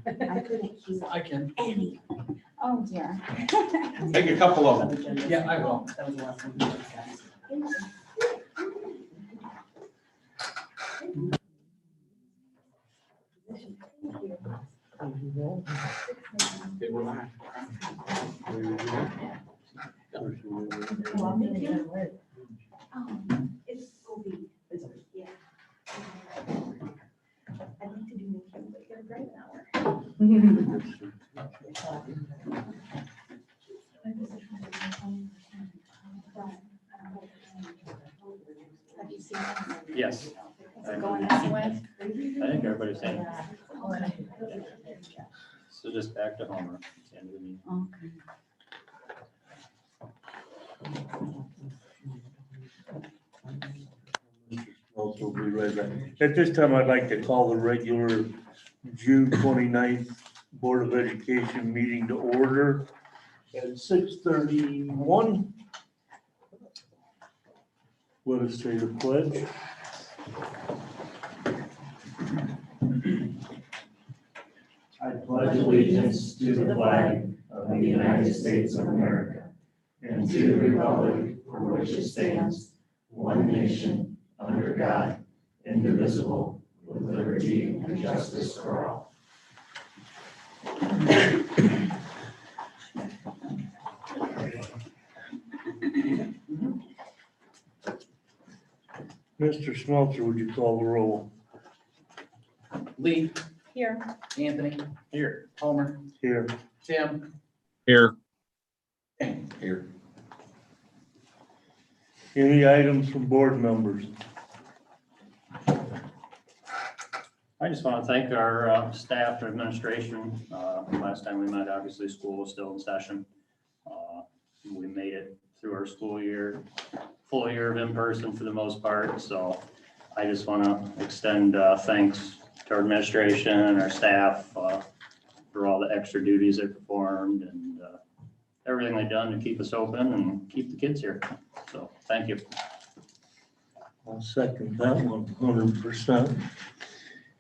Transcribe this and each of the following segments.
I couldn't keep I can. any. Oh dear. Take a couple of them. Yeah, I will. That was the last one. Okay, we're live. It's Goldie. Yeah. I'd like to do New Kim, but you gotta drive an hour. Have you seen that? Yes, Is it going this way? I think everybody's saying, so just back to Homer. It's the end of the meeting. Okay. Also be right back. At this time, I'd like to call the regular June 29th Board of Education meeting to order at 6:31. Let us say the pledge. I pledge allegiance to the flag of the United States of America and to the republic for which it stands, one nation, under God, indivisible, with liberty and justice for all. Mr. Smeltzer, would you call the roll? Lee, Here. Anthony, Here. Homer, Here. Tim. Here. Dane. Here. Any items from board members? I just want to thank our staff and administration. Last time we met, obviously, school was still in session. We made it through our school year, full year of in-person for the most part. So I just want to extend thanks to our administration and our staff for all the extra duties they performed and everything they've done to keep us open and keep the kids here. So thank you. I'll second that 100%.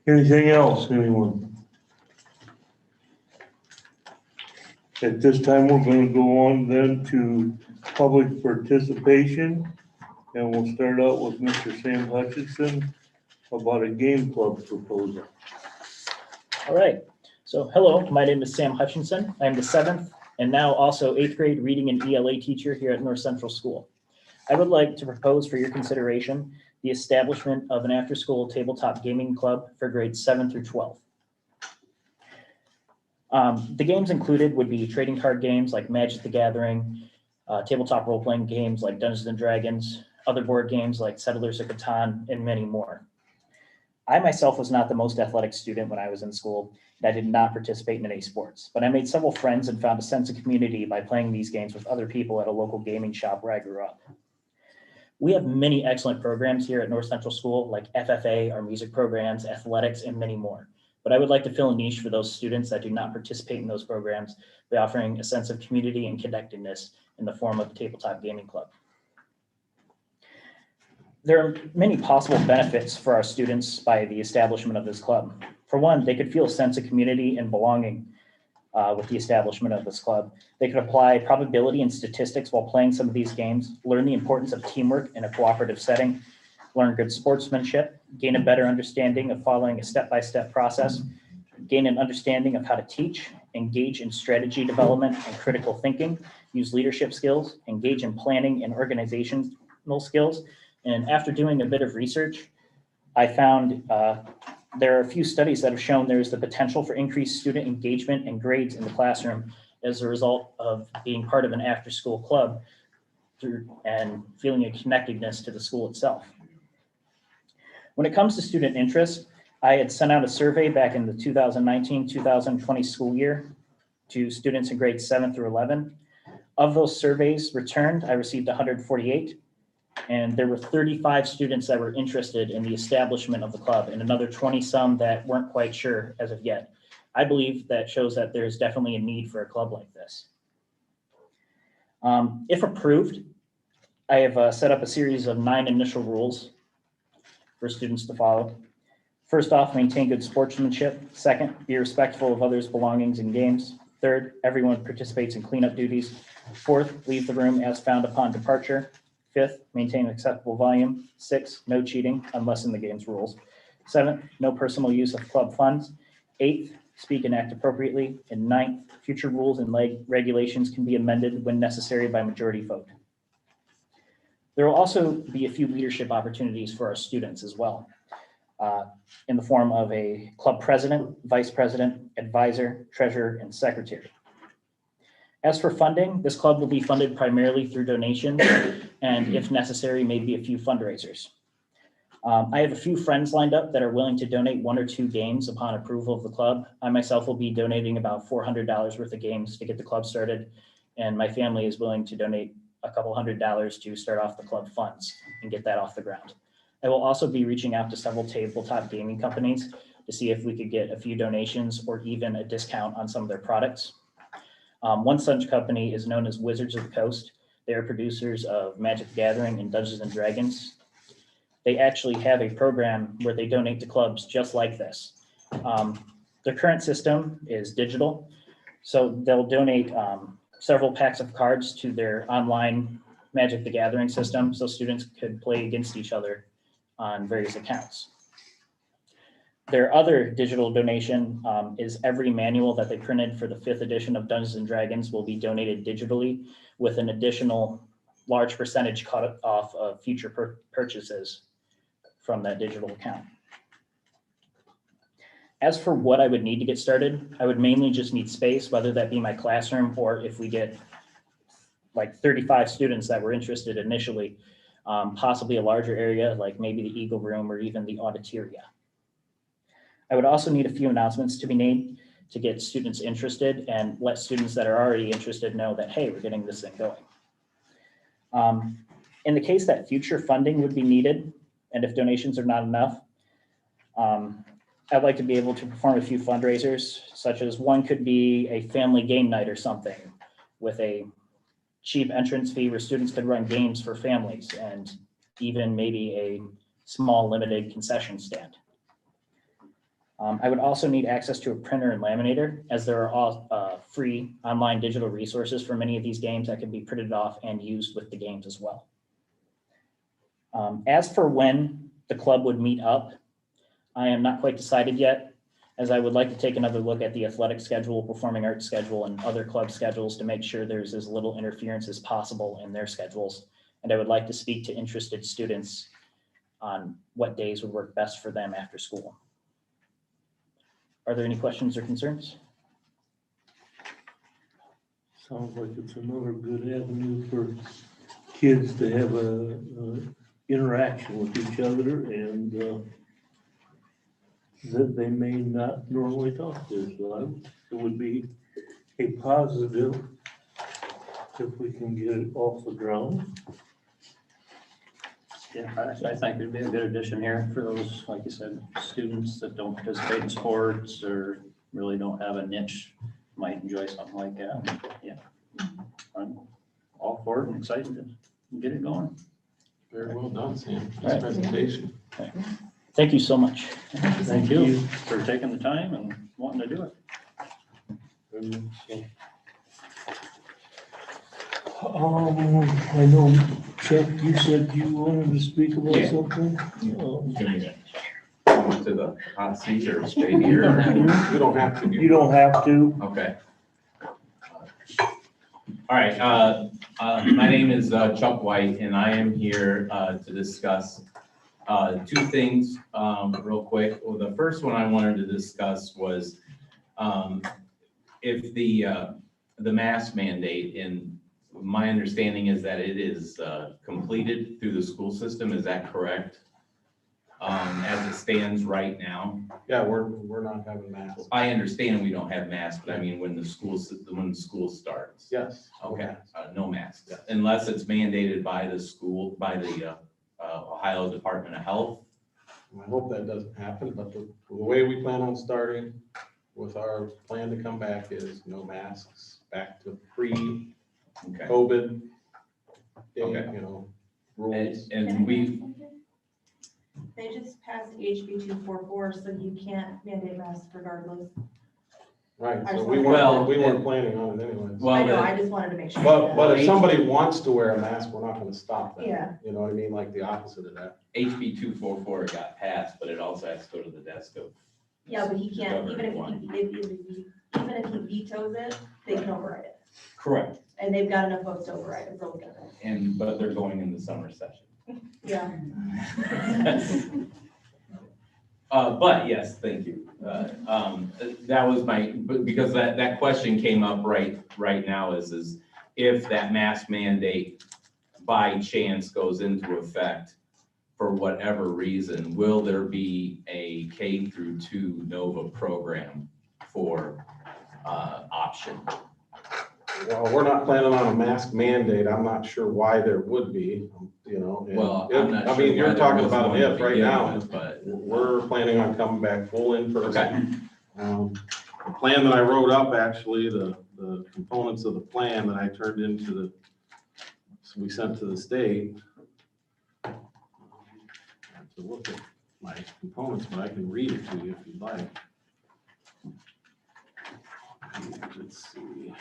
Anything else, anyone? At this time, we're going to go on then to public participation. And we'll start out with Mr. Sam Hutchinson about a game club proposal. All right. So hello, my name is Sam Hutchinson. I'm the 7th and now also 8th grade reading and ELA teacher here at North Central School. I would like to propose for your consideration the establishment of an after-school tabletop gaming club for grades 7 through 12. The games included would be trading card games like Magic the Gathering, tabletop role-playing games like Dungeons and Dragons, other board games like Settlers of Catan, and many more. I myself was not the most athletic student when I was in school, and I did not participate in any sports, but I made several friends and found a sense of community by playing these games with other people at a local gaming shop where I grew up. We have many excellent programs here at North Central School, like FFA, our music programs, athletics, and many more. But I would like to fill a niche for those students that do not participate in those programs by offering a sense of community and connectedness in the form of a tabletop gaming club. There are many possible benefits for our students by the establishment of this club. For one, they could feel a sense of community and belonging with the establishment of this club. They could apply probability and statistics while playing some of these games, learn the importance of teamwork in a cooperative setting, learn good sportsmanship, gain a better understanding of following a step-by-step process, gain an understanding of how to teach, engage in strategy development and critical thinking, use leadership skills, engage in planning and organizational skills. And after doing a bit of research, I found there are a few studies that have shown there is the potential for increased student engagement and grades in the classroom as a result of being part of an after-school club and feeling a connectedness to the school itself. When it comes to student interest, I had sent out a survey back in the 2019-2020 school year to students in grades 7 through 11. Of those surveys returned, I received 148. And there were 35 students that were interested in the establishment of the club and another 20 some that weren't quite sure as of yet. I believe that shows that there's definitely a need for a club like this. If approved, I have set up a series of 9 initial rules for students to follow. First off, maintain good sportsmanship. Second, be respectful of others' belongings in games. Third, everyone participates in cleanup duties. Fourth, leave the room as found upon departure. Fifth, maintain acceptable volume. Sixth, no cheating unless in the game's rules. Seventh, no personal use of club funds. Eighth, speak and act appropriately. And ninth, future rules and regulations can be amended when necessary by majority vote. There will also be a few leadership opportunities for our students as well, in the form of a club president, vice president, advisor, treasurer, and secretary. As for funding, this club will be funded primarily through donations and, if necessary, maybe a few fundraisers. I have a few friends lined up that are willing to donate 1 or 2 games upon approval of the club. I myself will be donating about $400 worth of games to get the club started, and my family is willing to donate a couple $100 to start off the club funds and get that off the ground. I will also be reaching out to several tabletop gaming companies to see if we could get a few donations or even a discount on some of their products. One such company is known as Wizards of the Coast. They are producers of Magic the Gathering and Dungeons and Dragons. They actually have a program where they donate to clubs just like this. Their current system is digital, so they'll donate several packs of cards to their online Magic the Gathering system so students could play against each other on various accounts. Their other digital donation is every manual that they printed for the 5th edition of Dungeons and Dragons will be donated digitally with an additional large percentage cut off of future purchases from that digital account. As for what I would need to get started, I would mainly just need space, whether that be my classroom or if we get like 35 students that were interested initially, possibly a larger area like maybe the Eagle Room or even the Auditoria. I would also need a few announcements to be made to get students interested and let students that are already interested know that, hey, we're getting this thing going. In the case that future funding would be needed, and if donations are not enough, I'd like to be able to perform a few fundraisers, such as one could be a family game night or something with a cheap entrance fee where students could run games for families and even maybe a small limited concession stand. I would also need access to a printer and laminator, as there are all free online digital resources for many of these games that can be printed off and used with the games as well. As for when the club would meet up, I am not quite decided yet, as I would like to take another look at the athletic schedule, performing arts schedule, and other club schedules to make sure there's as little interference as possible in their schedules. And I would like to speak to interested students on what days would work best for them after school. Are there any questions or concerns? Sounds like it's another good avenue for kids to have a interaction with each other and that they may not normally talk to. So it would be a positive if we can get it off the ground. Yeah, I think it'd be a good addition here for those, like you said, students that don't participate in sports or really don't have a niche, might enjoy something like that. Yeah, I'm all for it and excited to get it going. Very well done, Sam. All right. Nice presentation. Thank you so much. Thank you for taking the time and wanting to do it. I know, Chuck, you said you wanted to speak about Yeah. something? To the hot seat or stay here. We don't have to. You don't have to. Okay. All right, my name is Chuck White, and I am here to discuss two things real quick. Well, the first one I wanted to discuss was if the mask mandate, and my understanding is that it is completed through the school system. Is that correct? As it stands right now? Yeah, we're not having masks. I understand we don't have masks, but I mean, when the school starts. Yes. Okay, no masks, unless it's mandated by the school, by the Ohio Department of Health. I hope that doesn't happen, but the way we plan on starting with our plan to come back is no masks, back to pre-COVID Okay. day, Okay. rules. And we, They just passed HB 244, so you can't mandate masks regardless. Right, I so just we wanna- weren't planning on it anyways. Well, I know, the- I just wanted to make sure. But if somebody wants to wear a mask, we're not gonna stop them. Yeah. You know what I mean, like the opposite of that. HB 244 got passed, but it also has to go to the desk of. Yeah, but he the can't, governor even if he vetoes it, they can override it. Correct, And they've got enough votes to override it, so. but they're going in the summer session. Yeah. But yes, thank you. That was because that question came up right now is if that mask mandate by chance goes into effect for whatever reason, will there be a K through 2 NOVA program for option? Well, we're not planning on a mask mandate. I'm not sure why there would be, you know. and Well, if- I'm not I sure. mean, you're why there talking was about one an to if right begin now. with, But, We're planning on coming back full in okay, person. The plan that I wrote up, actually, the components of the plan that I turned into so we sent to the state. I have to look at my components, but I can read it to you if you'd like. Let's see.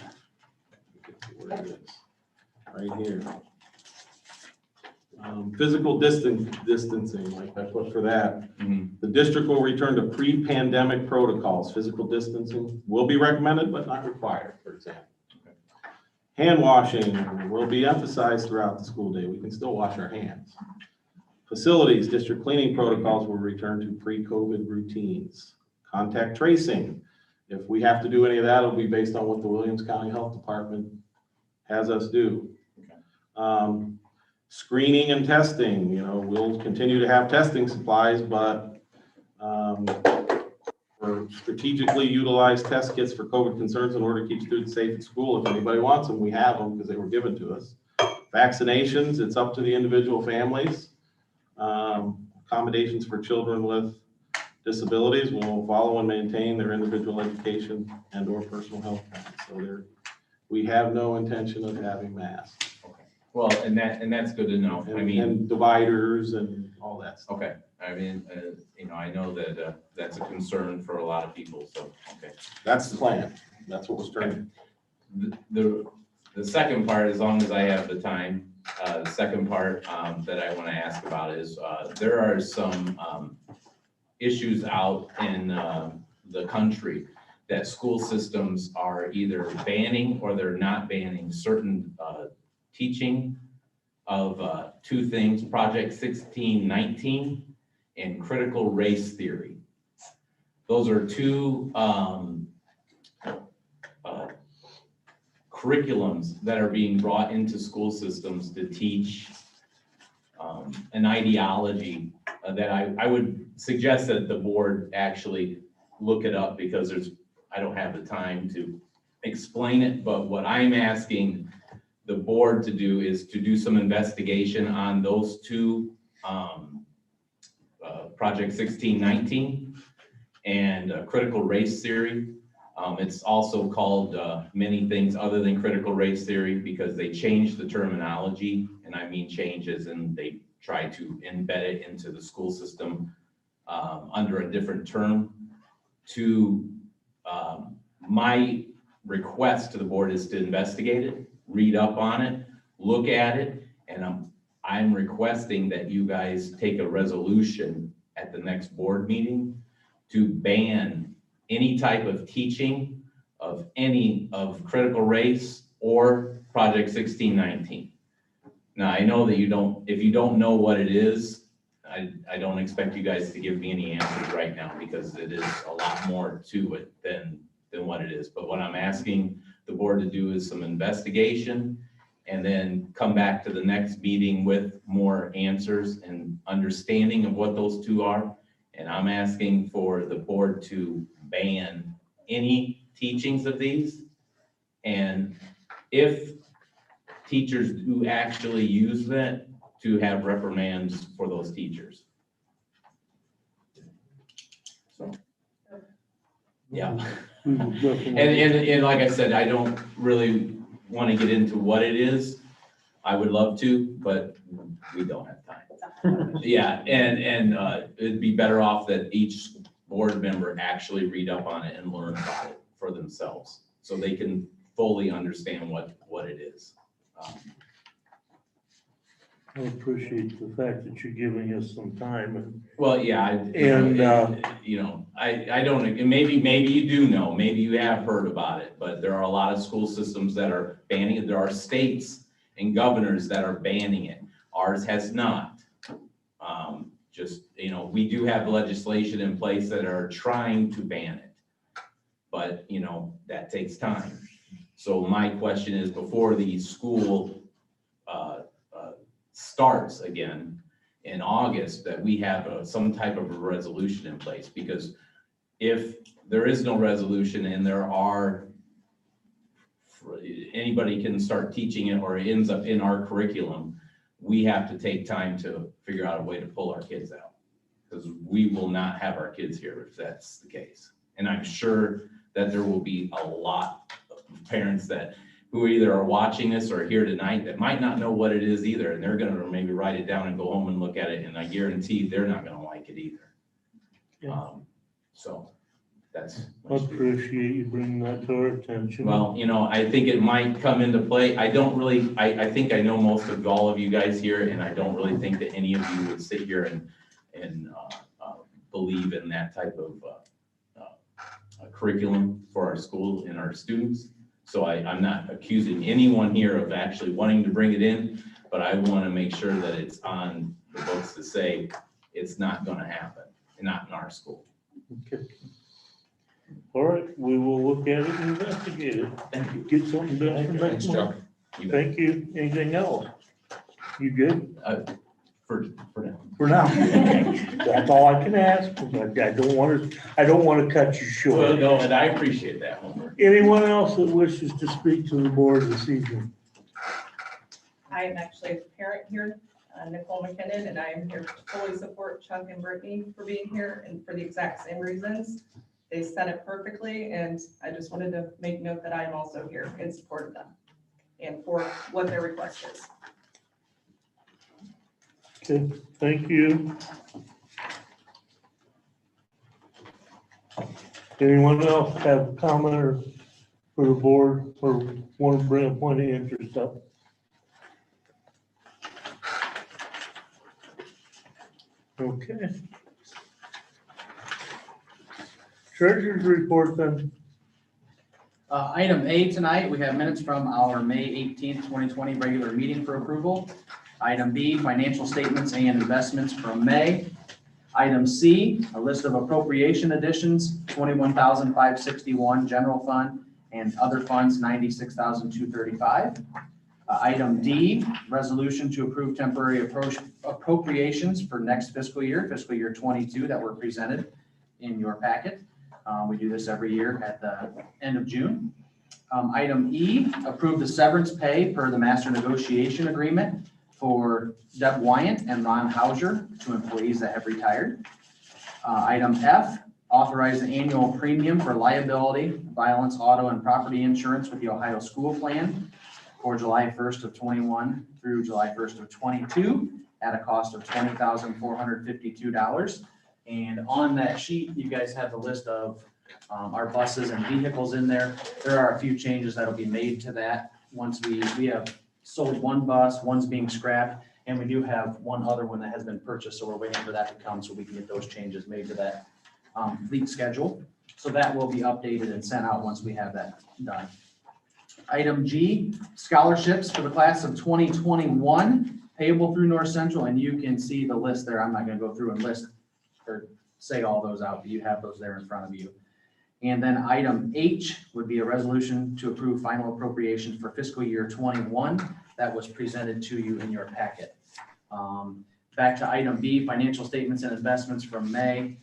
Get to where it is. Right here. Physical distancing, like I put for that. mhm, The district will return to pre-pandemic protocols. Physical distancing will be recommended but not required, for example. Hand washing will be emphasized throughout the school day. We can still wash our hands. Facilities, district cleaning protocols will return to pre-COVID routines. Contact tracing, if we have to do any of that, it'll be based on what the Williams County Health Department has us do. Screening and testing, you know, we'll continue to have testing supplies, but we're strategically utilize test kits for COVID concerns in order to keep students safe at school. If anybody wants them, we have them because they were given to us. Vaccinations, it's up to the individual families. Accommodations for children with disabilities will follow and maintain their individual education and or personal health plans. So we have no intention of having masks. well, and that's good to know. I mean, And dividers and all that stuff. okay, I mean, you know, I know that that's a concern for a lot of people, so, okay. That's the plan. That's what was turned. The second part, as long as I have the time, the second part that I want to ask about is, there are some issues out in the country that school systems are either banning or they're not banning certain teaching of two things, Project 1619 and critical race theory. Those are two curriculums that are being brought into school systems to teach an ideology that I would suggest that the board actually look it up because I don't have the time to explain it, but what I'm asking the board to do is to do some investigation on those two, Project 1619 and critical race theory. It's also called many things other than critical race theory because they changed the terminology, and I mean changes, and they try to embed it into the school system under a different term. My request to the board is to investigate it, read up on it, look at it, and I'm requesting that you guys take a resolution at the next board meeting to ban any type of teaching of any of critical race or Project 1619. Now, I know that if you don't know what it is, I don't expect you guys to give me any answers right now because it is a lot more to it than what it is. But what I'm asking the board to do is some investigation and then come back to the next meeting with more answers and understanding of what those two are. And I'm asking for the board to ban any teachings of these. And if teachers do actually use that, to have reprimands for those teachers. So, yeah. And like I said, I don't really want to get into what it is. I would love to, but we don't have time. Yeah, and it'd be better off that each board member actually read up on it and learn about it for themselves, so they can fully understand what it is. I appreciate the fact that you're giving us some time and Well, yeah, I don't, and maybe you do know, maybe you have heard about it, but there are a lot of school systems that are banning it. There are states and governors that are banning it. Ours has not. We do have legislation in place that are trying to ban it. But, that takes time. So my question is, before the school starts again in August, that we have some type of a resolution in place, because if there is no resolution and anybody can start teaching it or it ends up in our curriculum, we have to take time to figure out a way to pull our kids out, because we will not have our kids here if that's the case. And I'm sure that there will be a lot of parents who either are watching this or here tonight that might not know what it is either, and they're gonna maybe write it down and go home and look at it, and I guarantee they're not gonna like it either. Yeah. So that's. I appreciate you bringing that to our attention. Well, I think it might come into play. I think I know most of all of you guys here, and I don't really think that any of you would sit here and believe in that type of curriculum for our school and our students. So I'm not accusing anyone here of actually wanting to bring it in, but I want to make sure that it's on the books to say it's not going to happen, and not in our school. Okay. All right, we will look at it and investigate it. Thank you. Get something done for next month. You bet. Thank you. Anything else? You good? For now. For now. That's all I can ask. I don't want to cut you Well, short. no, and I appreciate that, Homer. Anyone else that wishes to speak to the board this evening? I am actually a parent here, Nicole McKinnon, and I am here to fully support Chuck and Brittany for being here, and for the exact same reasons. They said it perfectly, and I just wanted to make note that I am also here in support of them and for what their request is. Okay, thank you. Anyone else have a comment for the board or want to bring a point of interest up? Okay. Treasurer's report then. Item A tonight, we have minutes from our May 18th, 2020 regular meeting for approval. Item B, financial statements and investments from May. Item C, a list of appropriation additions, 21,561 general fund and other funds, 96,235. Item D, resolution to approve temporary appropriations for next fiscal year 22, that were presented in your packet. We do this every year at the end of June. Item E, approve the severance pay per the master negotiation agreement for Deb Wyant and Ron Hauser, 2 employees that have retired. Item F, authorize the annual premium for liability, violence, auto, and property insurance with the Ohio School Plan for July 1st of 21 through July 1st of 22 at a cost of $20,452. And on that sheet, you guys have the list of our buses and vehicles in there. There are a few changes that'll be made to that. Once we have sold 1 bus, 1's being scrapped, and we do have 1 other one that has been purchased, so we're waiting for that to come so we can get those changes made to that fleet schedule. So that will be updated and sent out once we have that done. Item G, scholarships for the class of 2021 payable through North Central, and you can see the list there. I'm not going to go through and list or say all those out, but you have those there in front of you. And then item H would be a resolution to approve final appropriations for fiscal year 21 that was presented to you in your packet. Back to item B, financial statements and investments from May.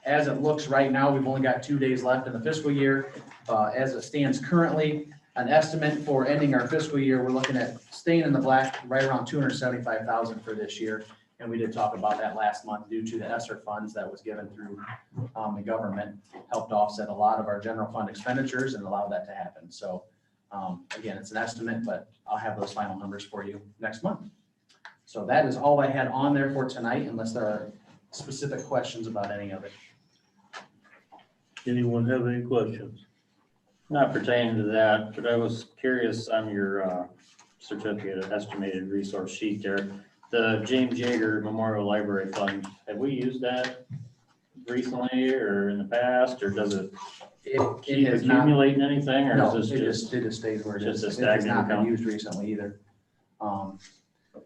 As it looks right now, we've only got 2 days left in the fiscal year. As it stands currently, an estimate for ending our fiscal year, we're looking at staying in the black right around $275,000 for this year. And we did talk about that last month due to the ESSER funds that was given through the government, helped offset a lot of our general fund expenditures and allow that to happen. So again, it's an estimate, but I'll have those final numbers for you next month. So that is all I had on there for tonight, unless there are specific questions about any of it. Anyone have any questions? Not pertaining to that, but I was curious on your certificate of estimated resource sheet there. The James Yeager Memorial Library Fund, have we used that recently or in the past, or does it It keep has not, accumulating anything, or no, is it this just, it just stays where it just is. a It has stagnant not been account? used recently either.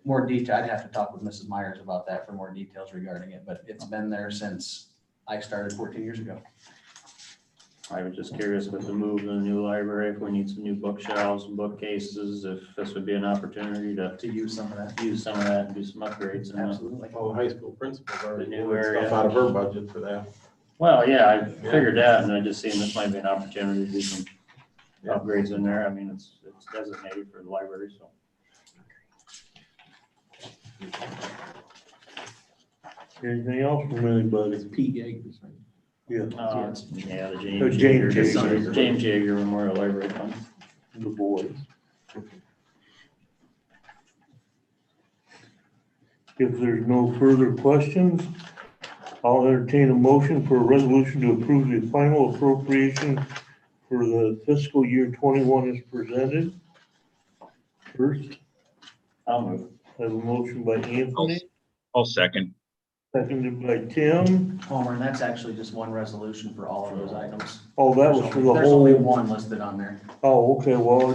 More detail, I'd have to talk with Mrs. Myers about that for more details regarding it, but it's been there since I started 14 years ago. I was just curious with the move to the new library, if we need some new bookshelves and bookcases, if this would be an opportunity to To use some of that, use some of that and do some upgrades. And absolutely. Well, the high school principal's already The new moving area. stuff out of her budget for that. Well, yeah, I figured that, and I just seen this might be an opportunity to do some Yeah. upgrades in there. I mean, it's designated for the library, so. Anything else from anybody? It's Pete Yeager's, right? Yeah, Yeah, the Oh, James James Yeager, Yeager. James Yeager Memorial Library Fund. the boys. If there's no further questions, I'll entertain a motion for a resolution to approve the final appropriation for the fiscal year 21 as presented. First, I'll move. I have a motion by Anthony, I'll second. seconded by Tim. Homer, and that's actually just one resolution for all of those items. Oh, that was for the There's only whole, one listed on there. oh, okay, well,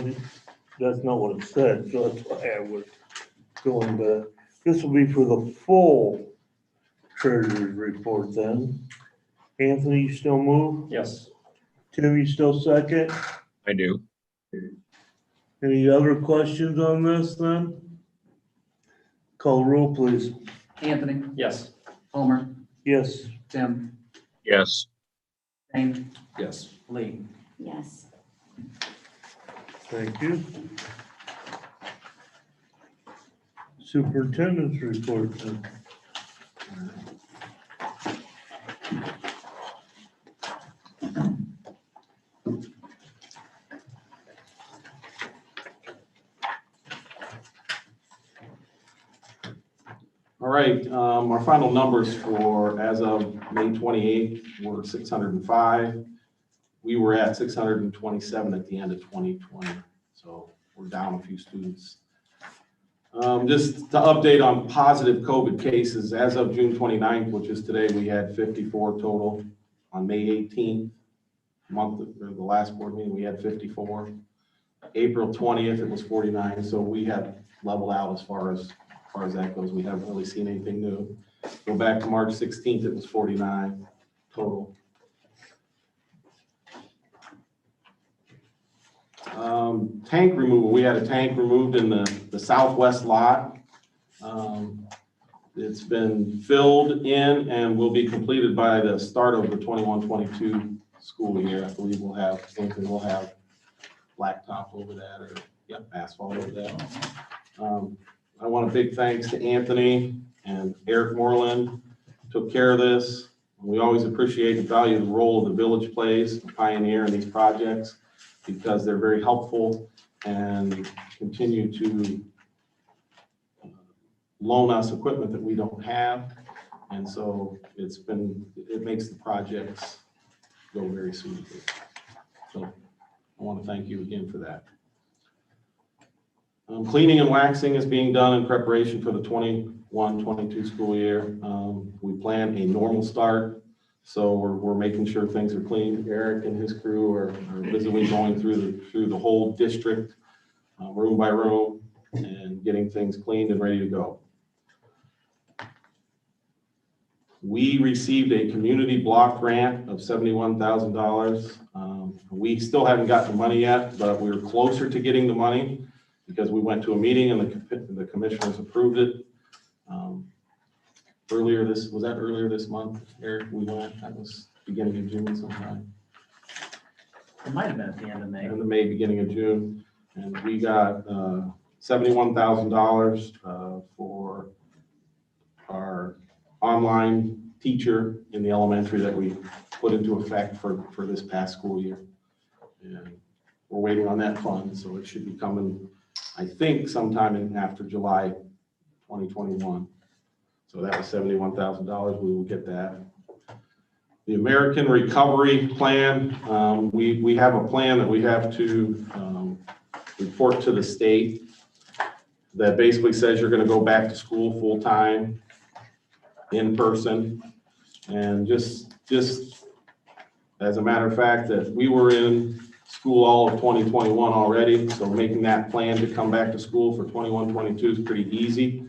that's not what it said, so that's why I was going back. This will be for the full treasurer's report then. Anthony, you still move? Yes. Tim, you still second? I do. Any other questions on this then? Call roll, please. Anthony, Yes. Homer, Yes. Tim, Yes. Shane, Yes. Lee. Yes. Thank you. Superintendent's report then. All right, our final numbers for, as of May 28th, were 605. We were at 627 at the end of 2020, so we're down a few students. Just to update on positive COVID cases, as of June 29th, which is today, we had 54 total. On May 18th, the last board meeting, we had 54. April 20th, it was 49, so we have leveled out as far as that goes. We haven't really seen anything new. Go back to March 16th, it was 49 total. Tank removal, we had a tank removed in the southwest lot. It's been filled in and will be completed by the start of the 21-22 school year. I believe we'll have blacktop over that, or asphalt over that. I want a big thanks to Anthony and Eric Moreland, took care of this. We always appreciate and value the role the village plays, to pioneer in these projects, because they're very helpful and continue to loan us equipment that we don't have. And so it makes the projects go very smoothly. So I want to thank you again for that. Cleaning and waxing is being done in preparation for the 21-22 school year. We plan a normal start, so we're making sure things are clean. Eric and his crew are busily going through the whole district, room by room, and getting things cleaned and ready to go. We received a community block grant of $71,000. We still haven't gotten the money yet, but we're closer to getting the money, because we went to a meeting and the commissioners approved it. Earlier this month, Eric, we went, that was beginning of June sometime. It might have been at the end of May. End of May, beginning of June, and we got $71,000 for our online teacher in the elementary that we put into effect for this past school year. And we're waiting on that fund, so it should be coming, I think, sometime after July 2021. So that was $71,000. We will get that. The American Recovery Plan, we have a plan that we have to report to the state that basically says you're gonna go back to school full-time, in person. And just as a matter of fact, that we were in school all of 2021 already, so making that plan to come back to school for 21-22 is pretty easy.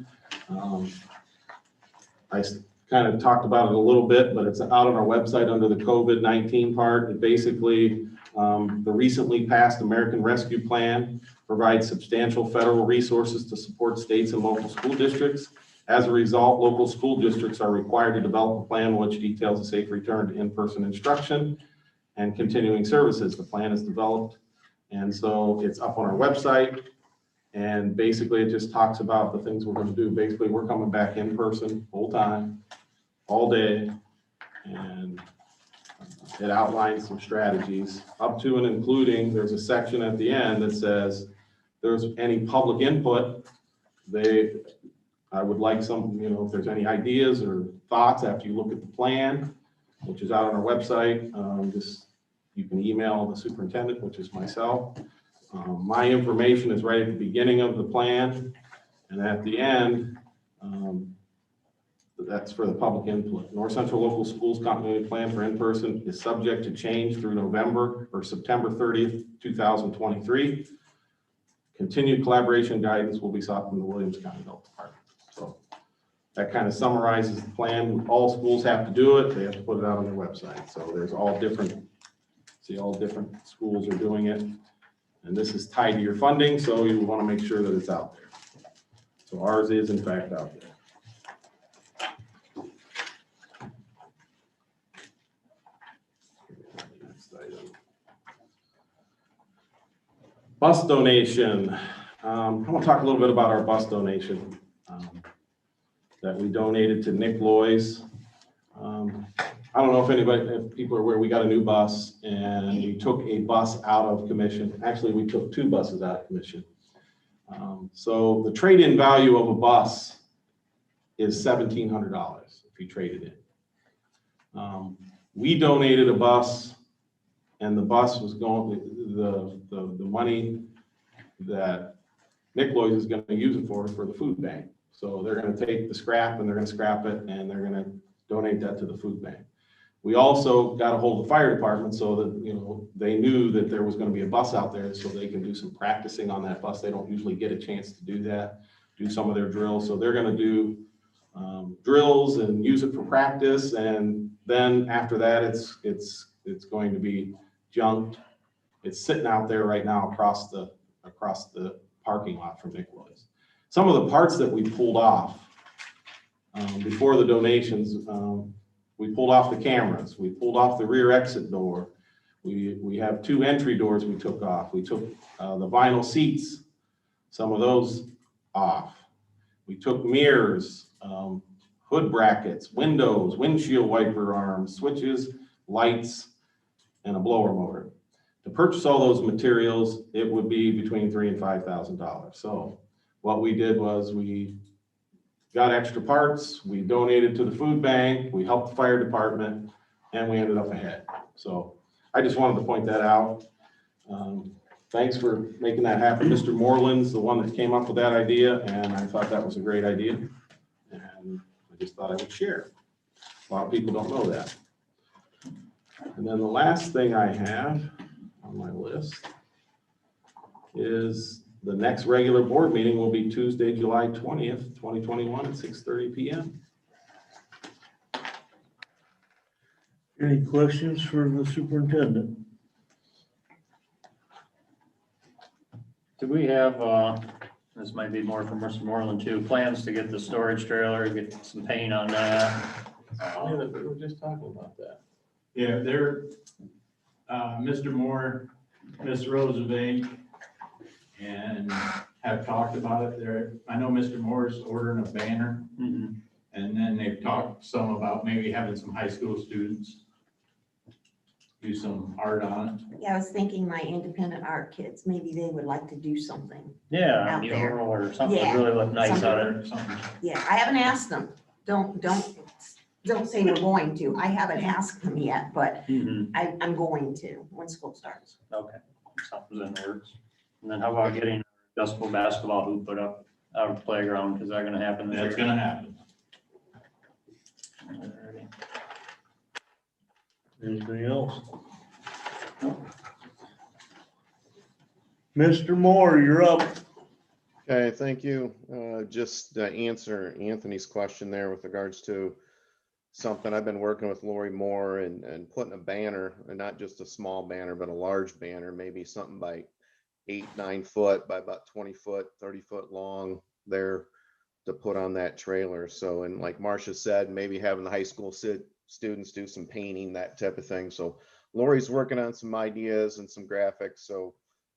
I kind of talked about it a little bit, but it's out on our website under the COVID-19 part. And basically, the recently passed American Rescue Plan provides substantial federal resources to support states and local school districts. As a result, local school districts are required to develop a plan which details a safe return to in-person instruction and continuing services. The plan is developed, and so it's up on our website. And basically, it just talks about the things we're going to do. Basically, we're coming back in person, full time, all day, and it outlines some strategies up to and including. There's a section at the end that says there's any public input. I would like some, if there's any ideas or thoughts after you look at the plan, which is out on our website, you can email the superintendent, which is myself. My information is right at the beginning of the plan, and at the end, that's for the public input. North Central Local Schools Continuity Plan for in-person is subject to change through November or September 30th, 2023. Continued collaboration guidance will be sought from the Williams County Health Department. So that kind of summarizes the plan. All schools have to do it. They have to put it out on their website. So there's all different schools are doing it. And this is tied to your funding, so you want to make sure that it's out there. So ours is in fact out there. Next item. Bus donation. I want to talk a little bit about our bus donation that we donated to Nick Loy's. I don't know if people are aware, we got a new bus and we took a bus out of commission. Actually, we took 2 buses out of commission. So the trade-in value of a bus is $1,700 if you trade it in. We donated a bus, and the bus was going, the money that Nick Loy's is going to use it for the food bank. So they're going to take the scrap and they're going to scrap it and they're going to donate that to the food bank. We also got a hold of the fire department so that, they knew that there was going to be a bus out there so they can do some practicing on that bus. They don't usually get a chance to do that, do some of their drills. So they're going to do drills and use it for practice. And then after that, it's going to be junked. It's sitting out there right now across the parking lot from Nick Loy's. Some of the parts that we pulled off before the donations, we pulled off the cameras, we pulled off the rear exit door. We have 2 entry doors we took off. We took the vinyl seats, some of those off. We took mirrors, hood brackets, windows, windshield wiper arms, switches, lights, and a blower motor. To purchase all those materials, it would be between $3,000 and $5,000. So what we did was we got extra parts, we donated to the food bank, we helped the fire department, and we ended up ahead. So I just wanted to point that out. Thanks for making that happen. Mr. Moreland's the one that came up with that idea, and I thought that was a great idea. And I just thought I would share. A lot of people don't know that. And then the last thing I have on my list is the next regular board meeting will be Tuesday, July 20th, 2021 at 6:30 p.m. Any questions for the superintendent? Do we have, this might be more from Mr. Moreland too, plans to get the storage trailer, get some paint on that? We were just talking about that. Yeah, Mr. Moore, Ms. Roosevelt, and have talked about it there. I know Mr. Moore's ordering a banner, Mhm. and then they've talked some about maybe having some high school students do some art on it. Yeah, I was thinking my independent art kids, maybe they would like to do something. Yeah, Out there. mural or something Yeah, that really look nice something. on it. Something. Yeah, I haven't asked them. Don't say we're going to. I haven't asked them yet, but Mhm. I'm going to when school starts. Okay, something's in the works. And then how about getting adjustable basketball hoop put up out of the playground? Is that gonna happen this year? That's gonna happen. Alrighty. Anything else? Mr. Moore, you're up. Okay, thank you. Just to answer Anthony's question there with regards to something, I've been working with Lori Moore and putting a banner, and not just a small banner, but a large banner, maybe something by 8-9 foot by about 20 foot, 30 foot long there to put on that trailer. So, and like Marcia said, maybe having the high school students do some painting, that type of thing. So Lori's working on some ideas and some graphics. So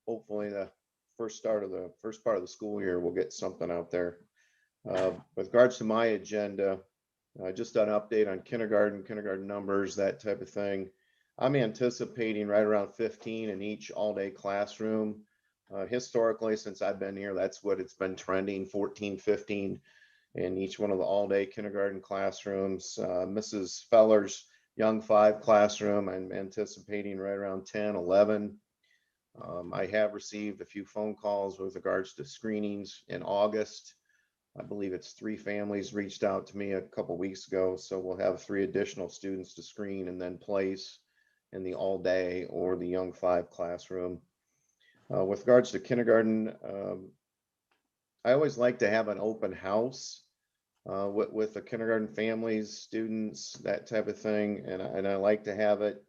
hopefully the first part of the school year, we'll get something out there. With regards to my agenda, just an update on kindergarten numbers, that type of thing. I'm anticipating right around 15 in each all-day classroom. Historically, since I've been here, that's what it's been trending, 14, 15 in each one of the all-day kindergarten classrooms. Mrs. Feller's Young 5 classroom, I'm anticipating right around 10, 11. I have received a few phone calls with regards to screenings in August. I believe it's 3 families reached out to me a couple weeks ago, so we'll have 3 additional students to screen and then place in the all-day or the Young 5 classroom. With regards to kindergarten, I always like to have an open house with the kindergarten families, students, that type of thing, and I like to have it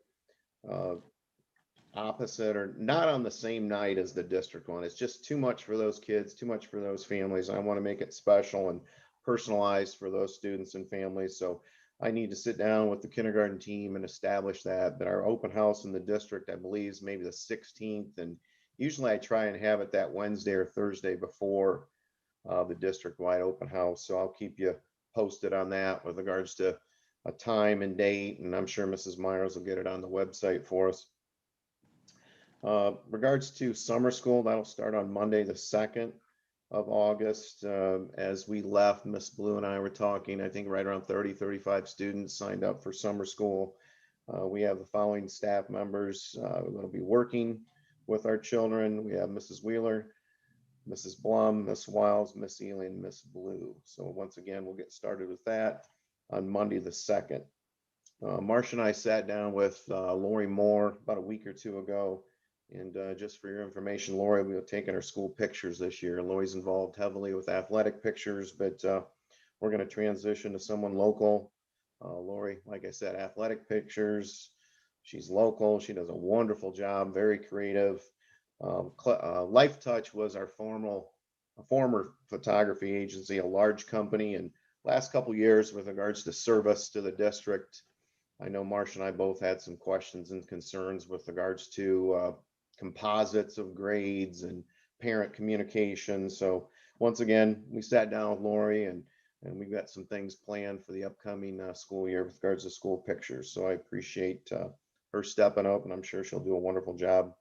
opposite or not on the same night as the district one. It's just too much for those kids, too much for those families. I want to make it special and personalized for those students and families. So I need to sit down with the kindergarten team and establish that. But our open house in the district, I believe, is maybe the 16th. And usually I try and have it that Wednesday or Thursday before the district-wide open house. So I'll keep you posted on that with regards to a time and date. And I'm sure Mrs. Myers will get it on the website for us. Regards to summer school, that'll start on Monday, the 2nd of August. As we left, Miss Blue and I were talking, I think right around 30, 35 students signed up for summer school. We have the following staff members going to be working with our children. We have Mrs. Wheeler, Mrs. Blum, Miss Wiles, Miss Ely, and Miss Blue. So once again, we'll get started with that on Monday, the 2nd. Marcia and I sat down with Lori Moore about a week or two ago. And just for your information, Lori will be taking her school pictures this year. Lori's involved heavily with athletic pictures, but we're going to transition to someone local. Lori, like I said, athletic pictures. She's local. She does a wonderful job, very creative. Life Touch was our former photography agency, a large company. And last couple years with regards to service to the district, I know Marcia and I both had some questions and concerns with regards to composites of grades and parent communication. So once again, we sat down with Lori and we've got some things planned for the upcoming school year with regards to school pictures. So I appreciate her stepping up, and I'm sure she'll do a wonderful job.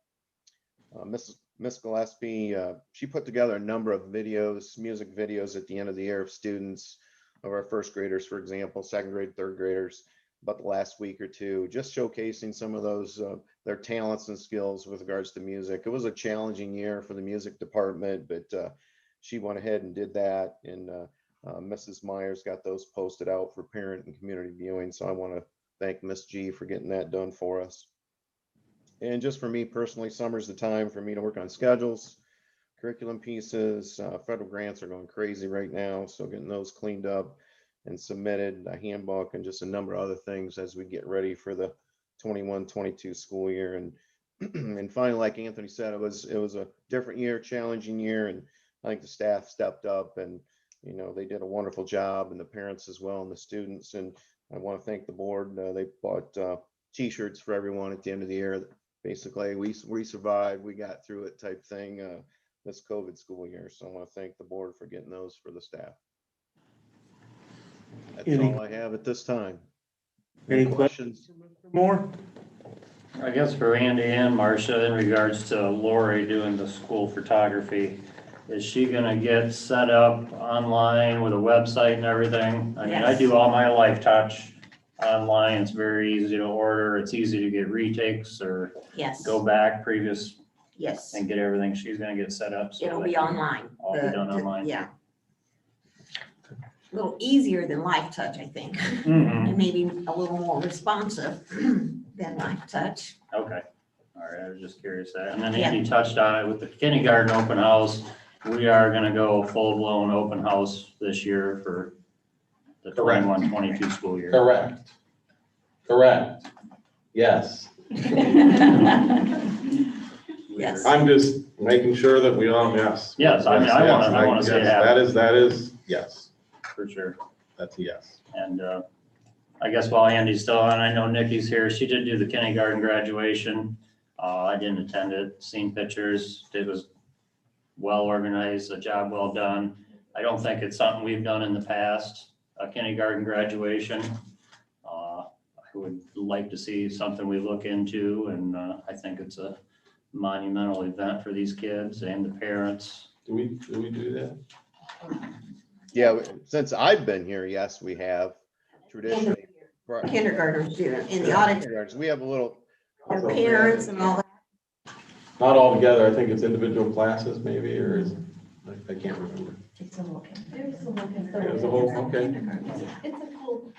Miss Gillespie, she put together a number of videos, music videos at the end of the year of students, of our first graders, for example, second grade, third graders, about the last week or two, just showcasing some of those, their talents and skills with regards to music. It was a challenging year for the music department, but she went ahead and did that. And Mrs. Myers got those posted out for parent and community viewing. So I want to thank Miss G for getting that done for us. And just for me personally, summer's the time for me to work on schedules, curriculum pieces. Federal grants are going crazy right now, so getting those cleaned up and submitted, a handbook, and just a number of other things as we get ready for the 21-22 school year. And and finally, like Anthony said, it was a different year, challenging year, and I think the staff stepped up and they did a wonderful job, and the parents as well, and the students. And I want to thank the board. They bought t-shirts for everyone at the end of the year. Basically, we survived, we got through it type thing this COVID school year. So I want to thank the board for getting those for the staff. That's all I have at this time. Any questions, Mr. Moore? I guess for Andy and Marcia, in regards to Lori doing the school photography, is she gonna get set up online with a website and everything? I mean, I Yes. do all my Life Touch online. It's very easy to order. It's easy to get retakes or Yes, go back previous yes. and get everything. She's gonna get set up. so It'll that be can online. All be done online. Yeah. A little easier than Life Touch, I think, Mhm. and maybe a little more responsive than Life Touch. Okay, all right, I was just curious that. And then Yeah. Andy touched on it with the kindergarten open house. We are gonna go full-blown open house this year for the Correct. 21-22 school year. Correct. Correct. Yes. Yes. I'm just making sure that we all, yes. Yes, I mean, I wanna see it Yes, happen. That is, yes, For sure. that's a yes. And I guess while Andy's still on, I know Nikki's here. She did do the kindergarten graduation. I didn't attend it, seen pictures. It was well organized, a job well done. I don't think it's something we've done in the past, a kindergarten graduation. I would like to see something we look into, and I think it's a monumental event for these kids and the parents. Do we do that? Yeah, since I've been here, yes, we have traditionally. Kindergarten student in the auditorium, We have a little. their parents and all that. Not all together, I think it's individual classes maybe, or is, I can't remember. It's a look. It's a look. It was a whole, okay. It's a cool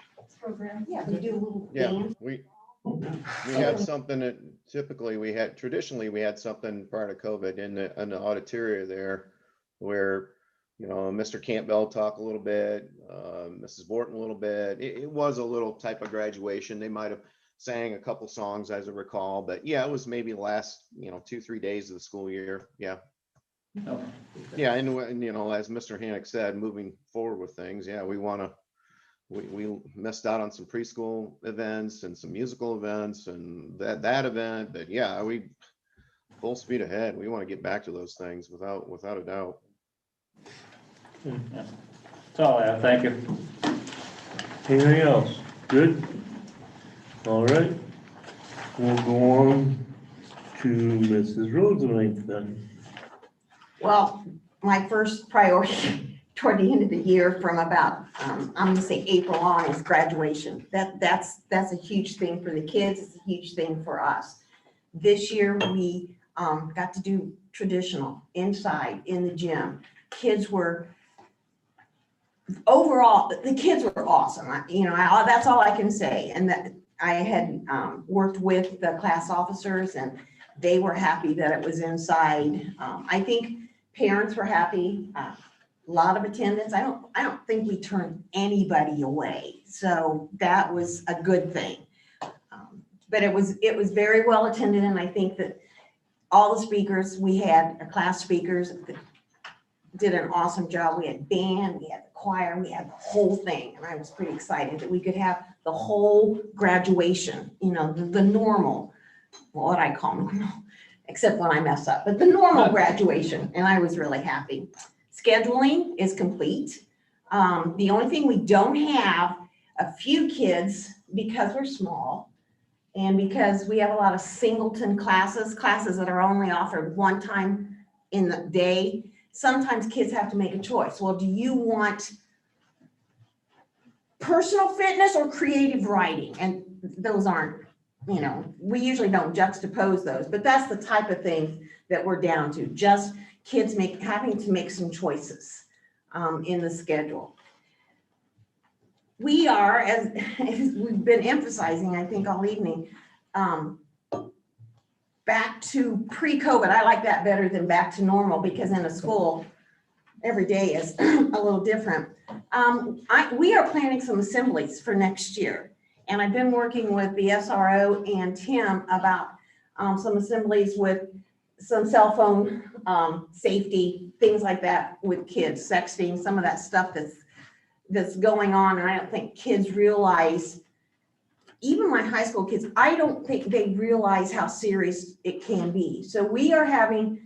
program. Yeah, they do a little Yeah, dance. we had something that traditionally we had something prior to COVID in the auditorium there where, you know, Mr. Campbell talked a little bit, Mrs. Borton a little bit. It was a little type of graduation. They might have sang a couple songs as I recall, but yeah, it was maybe last, 2-3 days of the school year. Yeah. Oh. Yeah, and you know, as Mr. Hannock said, moving forward with things, yeah, we missed out on some preschool events and some musical events and that event, but yeah, we full speed ahead. We want to get back to those things without a doubt. That's all I have. Thank you. Anything else? Good? All right. We'll go on to Mrs. Rosenwing then. Well, my first priority toward the end of the year from about, I'm gonna say April on is graduation. That's a huge thing for the kids. It's a huge thing for us. This year, we got to do traditional inside in the gym. Kids were, overall, the kids were awesome. That's all I can say. And that I had worked with the class officers and they were happy that it was inside. I think parents were happy. A lot of attendance. I don't think we turned anybody away. So that was a good thing. But it was very well attended, and I think that all the speakers, we had class speakers that did an awesome job. We had band, we had the choir, we had the whole thing. And I was pretty excited that we could have the whole graduation, the normal, what I call normal, except when I mess up, but the normal graduation. And I was really happy. Scheduling is complete. The only thing we don't have, a few kids, because we're small, and because we have a lot of singleton classes that are only offered one time in the day, sometimes kids have to make a choice. Well, do you want personal fitness or creative writing? And those aren't, we usually don't juxtapose those, but that's the type of thing that we're down to. Just kids having to make some choices in the schedule. We are, as we've been emphasizing, I think all evening, back to pre-COVID. I like that better than back to normal because in a school, every day is a little different. We are planning some assemblies for next year. And I've been working with the SRO and Tim about some assemblies with some cell phone safety, things like that with kids, sexting, some of that stuff that's going on. And I don't think kids realize, even my high school kids, I don't think they realize how serious it can be. So we are having,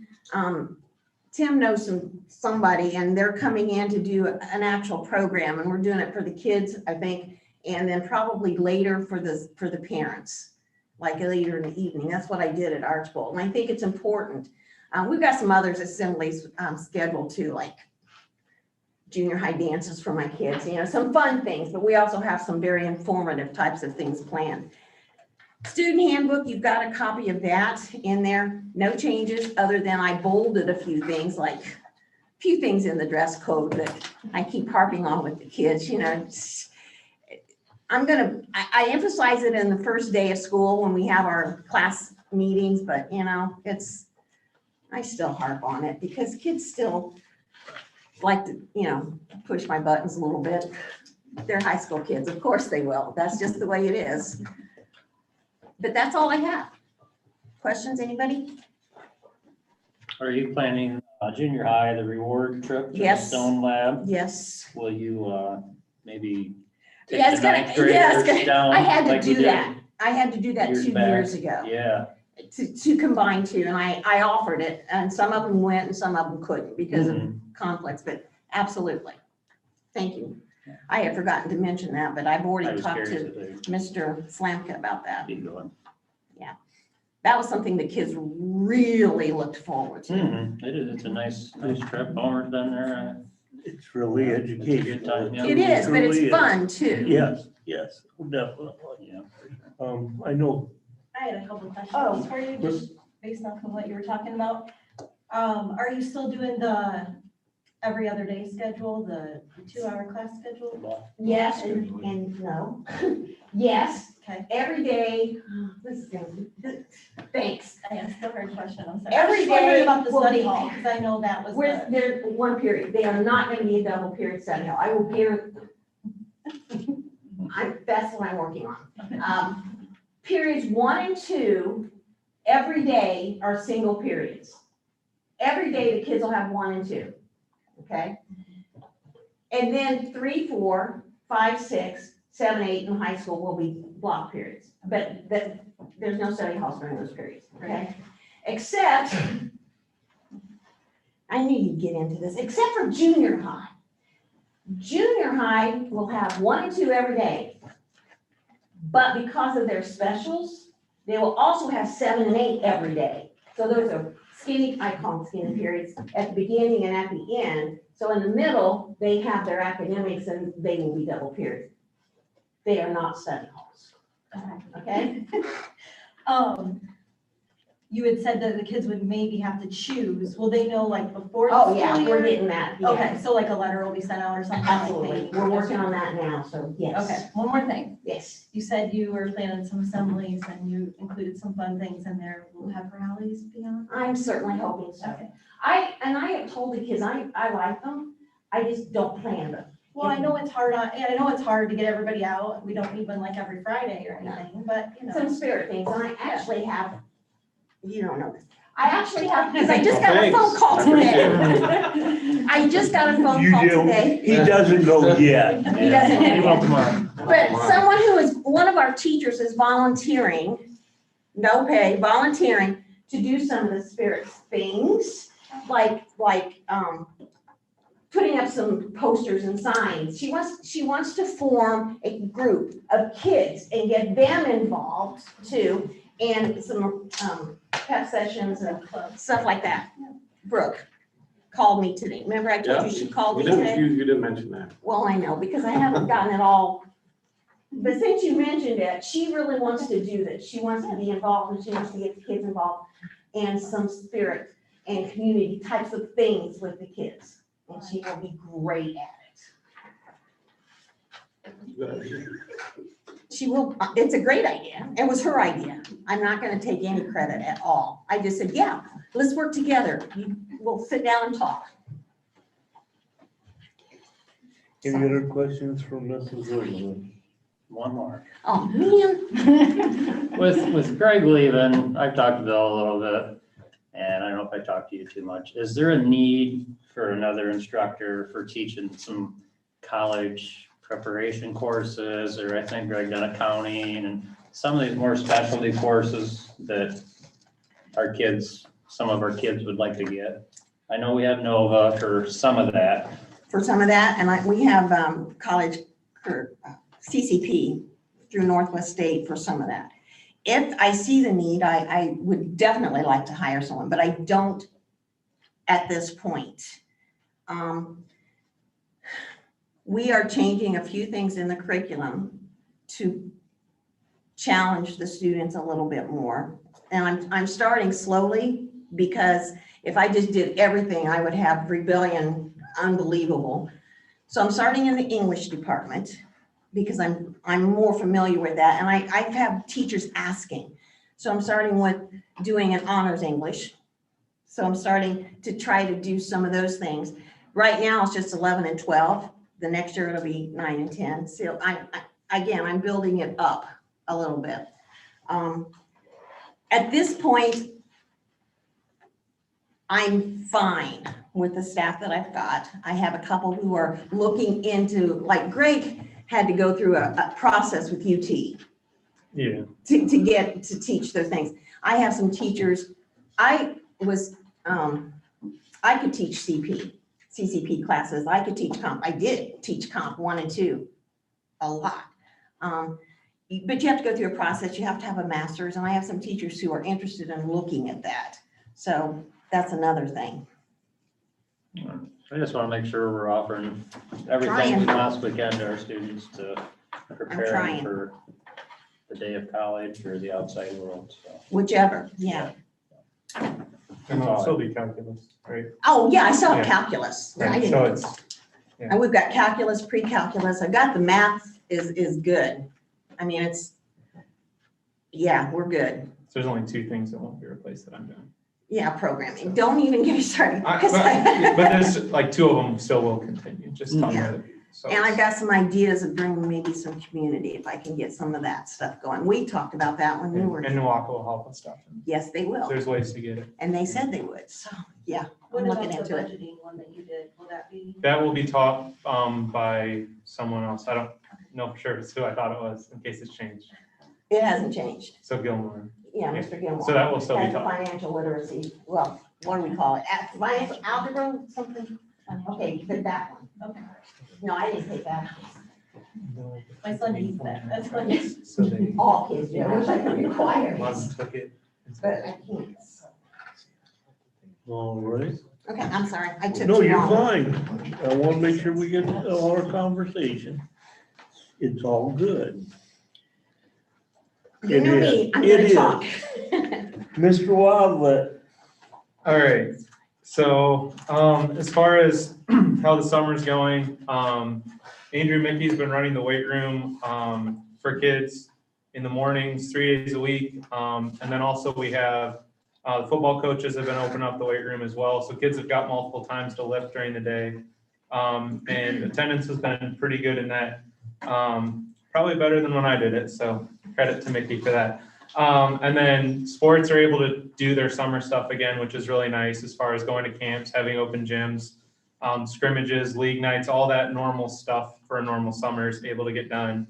Tim knows somebody and they're coming in to do an actual program, and we're doing it for the kids, I think, and then probably later for the parents. like later in the evening. That's what I did at Archbold. And I think it's important. We've got some others assemblies scheduled too, like junior high dances for my kids, you know, some fun things, but we also have some very informative types of things planned. Student handbook, you've got a copy of that in there. No changes other than I bolded a few things, like a few things in the dress code that I keep harping on with the kids, you know. I emphasize it in the first day of school when we have our class meetings, but you know, I still harp on it because kids still like to, you know, push my buttons a little bit. They're high school kids, of course they will. That's just the way it is. But that's all I have. Questions, anybody? Are you planning junior high, the reward trip to the Yes. Stone Lab? Yes. Will you maybe take Yeah, the it's gonna, ninth yeah, it's graders down? gonna, I had like to we do did that. I had to do that years 2 back? years ago. Yeah. To combine two, and I offered it, and some of them went and some of them couldn't because of conflicts, but absolutely. Thank you. I had forgotten to mention that, but I've I already was talked curious to if they Mr. Slamka about that. be going. That was something the kids really looked forward to. It is, it's a nice trip. Homer's been there. It's really It's a good educational. time, yeah. It is, but it's truly is. fun too. Yes, yes, definitely. Yeah. I know, I had a couple questions Oh. for you, just based off of what you were talking about. Are you still doing the every other day schedule, the 2-hour class schedule? Yes, and no. Yes, Okay, every day, thanks. I asked a hard question, I'm sorry. Every I was wondering day about the will study be- hall, because I know that was Where's, the, they're one period. They are not gonna be a double period study hall. I will guarantee. That's what I'm working on. Periods 1 and 2, every day are single periods. Every day the kids will have 1 and 2, okay? And then 3, 4, 5, 6, 7, 8 in high school will be block periods. But there's no study halls during those periods, okay? Except, I knew you'd get into this, except for junior high. Junior high will have 1 and 2 every day. But because of their specials, they will also have 7 and 8 every day. So those are skinny, I call them skinny periods, at the beginning and at the end. So in the middle, they have their academics and they will be double periods. They are not study halls, okay? You had said that the kids would maybe have to choose. Will they know like before the Oh, school yeah, year? we're getting that, yeah. Okay, so like a letter will be sent out or something? like Absolutely, that? we're working on that now, so yes. Okay, one more thing. Yes, You said you were planning some assemblies and you included some fun things in there. Will have rallies beyond? I'm certainly hoping so. Okay. I have told the kids, I like them, I just don't plan them. Well, I know it's hard to get everybody out. We don't meet one like every Friday or anything, but you Some know. spirit things, and I actually have, you don't know this, I actually have, because I just got a phone call today. I just got a phone you call do, today. he doesn't know yet. He doesn't He will know. tomorrow. But someone who is, one of our teachers is volunteering, no pay, volunteering to do some of the spirit things, like, putting up some posters and signs. She wants to form a group of kids and get them involved too, and some, pep sessions and stuff like that. Brooke called me today. Remember I told you she called me today? You didn't mention that. Well, I know, because I haven't gotten it all. But since you mentioned it, she really wants to do this. She wants to be involved and she wants to get the kids involved and some spirit and community types of things with the kids. And she will be great at it. She will, it's a great idea. It was her idea. I'm not gonna take any credit at all. I just said, yeah, let's work together. We'll sit down and talk. Any other questions from Mrs. Roseman? One more. Oh, man. With Greg leaving, I've talked to Bill a little bit, and I don't know if I talked to you too much. Is there a need for another instructor for teaching some college preparation courses, or I think Greg done accounting and some of these more specialty courses that some of our kids would like to get? I know we have Nova for some of that. For some of that, and we have college, or CCP through Northwest State for some of that. if I see the need, I would definitely like to hire someone, but I don't at this point. We are changing a few things in the curriculum to challenge the students a little bit more. And I'm starting slowly, because if I just did everything, I would have rebellion unbelievable. So I'm starting in the English department, because I'm more familiar with that. And I have teachers asking. So I'm starting with doing an honors English. So I'm starting to try to do some of those things. Right now, it's just 11 and 12. The next year, it'll be 9 and 10. So I'm building it up a little bit. At this point, I'm fine with the staff that I've got. I have a couple who are looking into, like Greg had to go through a process with UT. Yeah. To get to teach those things. I have some teachers, I could teach CCP classes. I could teach comp. I did teach comp 1 and 2 a lot. But you have to go through a process. You have to have a master's, and I have some teachers who are interested in looking at that. So that's another thing. I just want to make sure we're offering everything we possibly can to our students to prepare trying. them for the day of college or the outside world, so. Whichever, yeah. And it'll still be calculus, right? Oh, yeah, I still have Yeah. calculus. I Right, didn't- so it's, And we've got calculus, pre-calculus. I've got the math is good. I mean, we're good. so there's only 2 things that won't be replaced that I'm doing. Yeah, programming. Don't even get me started. But 'cause there's like 2 of them still will continue, just talking Yeah. about it. So And I've got some ideas of bringing maybe some community, if I can get some of that stuff going. We talked about that when we were, And Nuwaka will help with stuff. And yes, they will. There's ways to get it. And they said they would. So, yeah, What I'm about looking the into it. budgeting one that you did? Will that be? That will be taught by someone else. I don't know for sure if it's who I thought it was, in case it's changed. It hasn't changed. So Gilmore. Yeah, Mr. Gilmore. So that will still be Has taught. financial literacy. Well, what do we call it? Financial algebra, something? Okay, you did that one. Okay. No, I didn't take that. My son needs that. That's what. So they, All kids do. I wish I could require one it, took it. but I can't. All right. Okay, I'm sorry. I took No, too you're long. fine. I want to make sure we get our conversation. It's all good. You know It me, is. I'm It gonna is. talk. Mr. Wildlet, All right, so, as far as how the summer's going, Andrew Mickey's been running the weight room, for kids in the mornings, 3 days a week. And then also we have, the football coaches have been opening up the weight room as well, so kids have got multiple times to lift during the day. And attendance has been pretty good in that, probably better than when I did it, so credit to Mickey for that. And then sports are able to do their summer stuff again, which is really nice as far as going to camps, having open gyms, scrimmages, league nights, all that normal stuff for a normal summer is able to get done.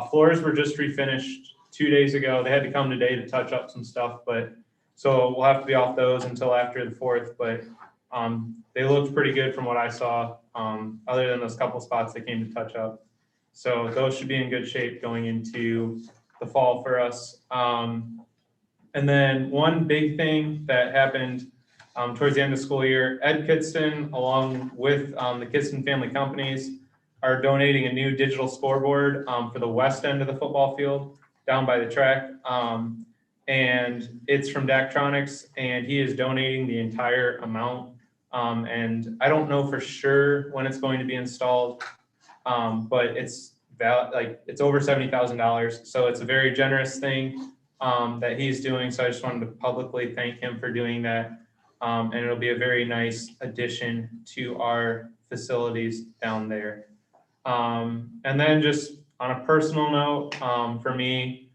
Floors were just refinished 2 days ago. They had to come today to touch up some stuff, but so we'll have to be off those until after the 4th, but they looked pretty good from what I saw, other than those couple spots they came to touch up. So those should be in good shape going into the fall for us. And then one big thing that happened towards the end of the school year, Ed Kidston, along with the Kidston Family Companies, are donating a new digital scoreboard for the west end of the football field down by the track. And it's from Daktronics, and he is donating the entire amount. And I don't know for sure when it's going to be installed, but it's it's over $70,000. So it's a very generous thing that he's doing. So I just wanted to publicly thank him for doing that. And it'll be a very nice addition to our facilities down there. And then just on a personal note, for me,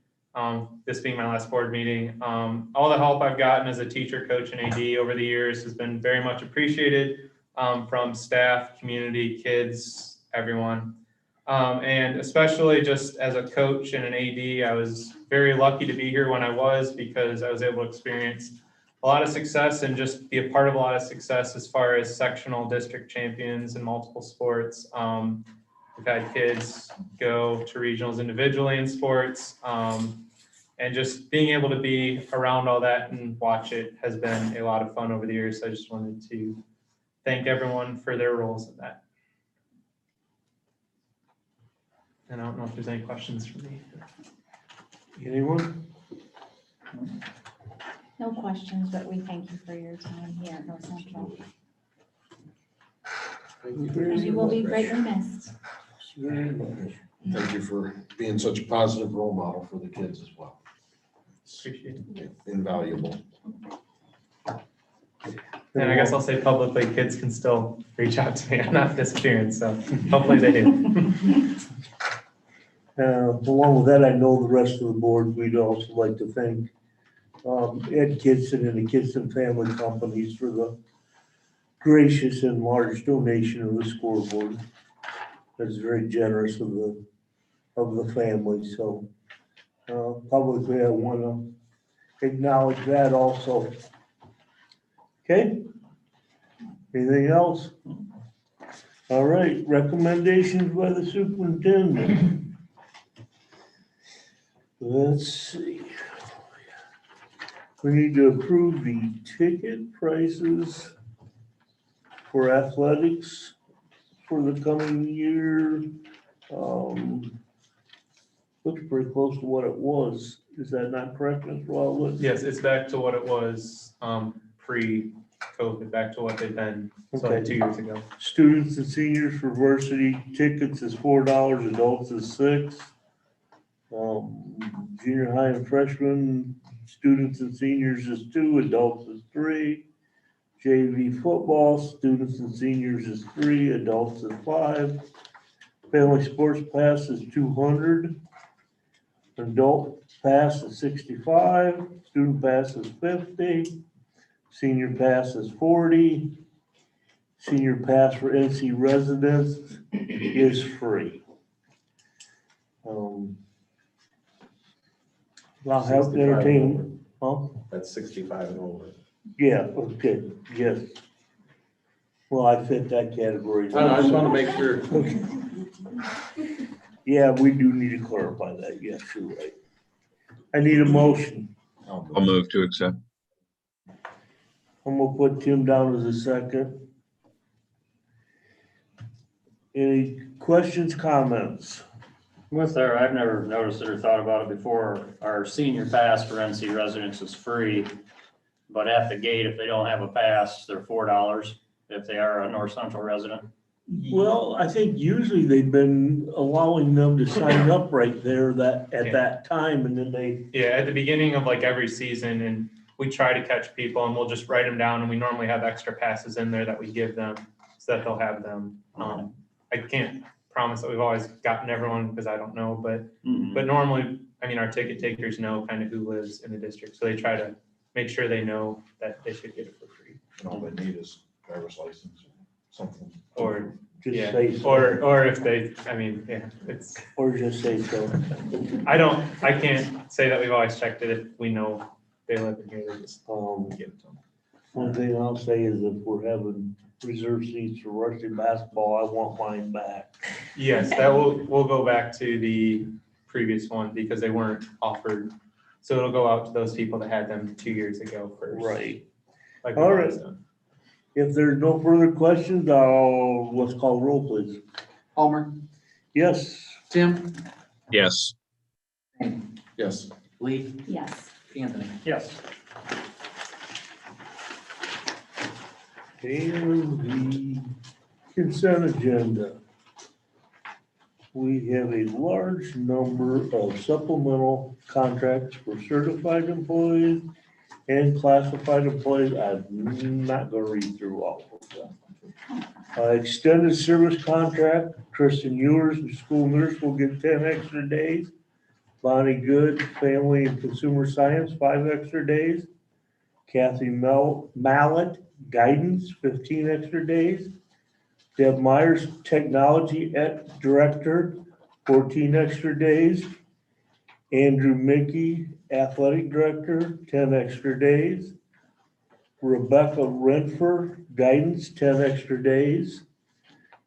this being my last board meeting, all the help I've gotten as a teacher, coach, and AD over the years has been very much appreciated from staff, community, kids, everyone. And especially just as a coach and an AD, I was very lucky to be here when I was, because I was able to experience a lot of success and just be a part of a lot of success as far as sectional district champions in multiple sports. We've had kids go to regionals individually in sports. And just being able to be around all that and watch it has been a lot of fun over the years. So I just wanted to thank everyone for their roles in that. And I don't know if there's any questions for me. Anyone? No questions, but we thank you for your time here at North Central. And you will be greatly missed. Very much. Thank you for being such a positive role model for the kids as well. Appreciate it. Invaluable. And I guess I'll say publicly, kids can still reach out to me. I'm not disappearing, so hopefully they do. Along with that, I know the rest of the board, we'd also like to thank Ed Kitson and the Kitson Family Companies for the gracious and large donation of the scoreboard. That's very generous of the family, so publicly I want to acknowledge that also. Okay? Anything else? All right, recommendations by the superintendent. Let's see. We need to approve the ticket prices for athletics for the coming year. Looks pretty close to what it was. Is that not correct, Mr. Wildwood? Yes, it's back to what it was pre-COVID, back to what they've been, so Okay. 2 years ago. Students and seniors for varsity tickets is $4, adults is $6. Junior high and freshman, students and seniors is $2, adults is $3. JV football, students and seniors is $3, adults is $5. Family sports pass is $200. Adult pass is $65, student pass is $50, senior pass is $40. Senior pass for NC residents is free. I'll have 65 and entertainment, huh? That's 65 and over. Yeah, okay, yes. Well, I fit that category. I just want to make sure. Yeah, we do need to clarify that, yes, you're right. I need a motion. I'll move to accept. I'm gonna put Tim down as a second. Any questions, comments? With our, I've never noticed it or thought about it before, our senior pass for NC residents is free. But at the gate, if they don't have a pass, they're $4 if they are a North Central resident. Well, I think usually they've been allowing them to sign up right there at that time and then they. Yeah, at the beginning of like every season, and we try to catch people and we'll just write them down, and we normally have extra passes in there that we give them so that they'll have them. I can't promise that we've always gotten everyone because I don't know, but normally, I mean, our ticket takers know kind of who lives in the district, so they try to make sure they know that they should get it for free. And all they need is driver's license or something. Or, Just yeah, say so. or if they, I mean, yeah, it's, Or just say so. I can't say that we've always checked it if we know they live in here, they just give it to them. One thing I'll say is if we're having reserve seats for varsity basketball, I want mine back. Yes, that we'll go back to the previous one because they weren't offered. So it'll go out to those people that had them 2 years ago first. Right. Like All we've right. always done. If there's no further questions, let's call roll, please. Homer, Yes. Tim, Yes. Yes. Lee, Yes. Anthony. Yes. And the consent agenda. We have a large number of supplemental contracts for certified employees and classified employees. I'm not gonna read through all of them. Extended service contract, Kristen Ewers, the school nurse, will get 10 extra days. Bonnie Good, family and consumer science, 5 extra days. Kathy Mallett, guidance, 15 extra days. Deb Myers, technology director, 14 extra days. Andrew Mickey, athletic director, 10 extra days. Rebecca Renfer, guidance, 10 extra days.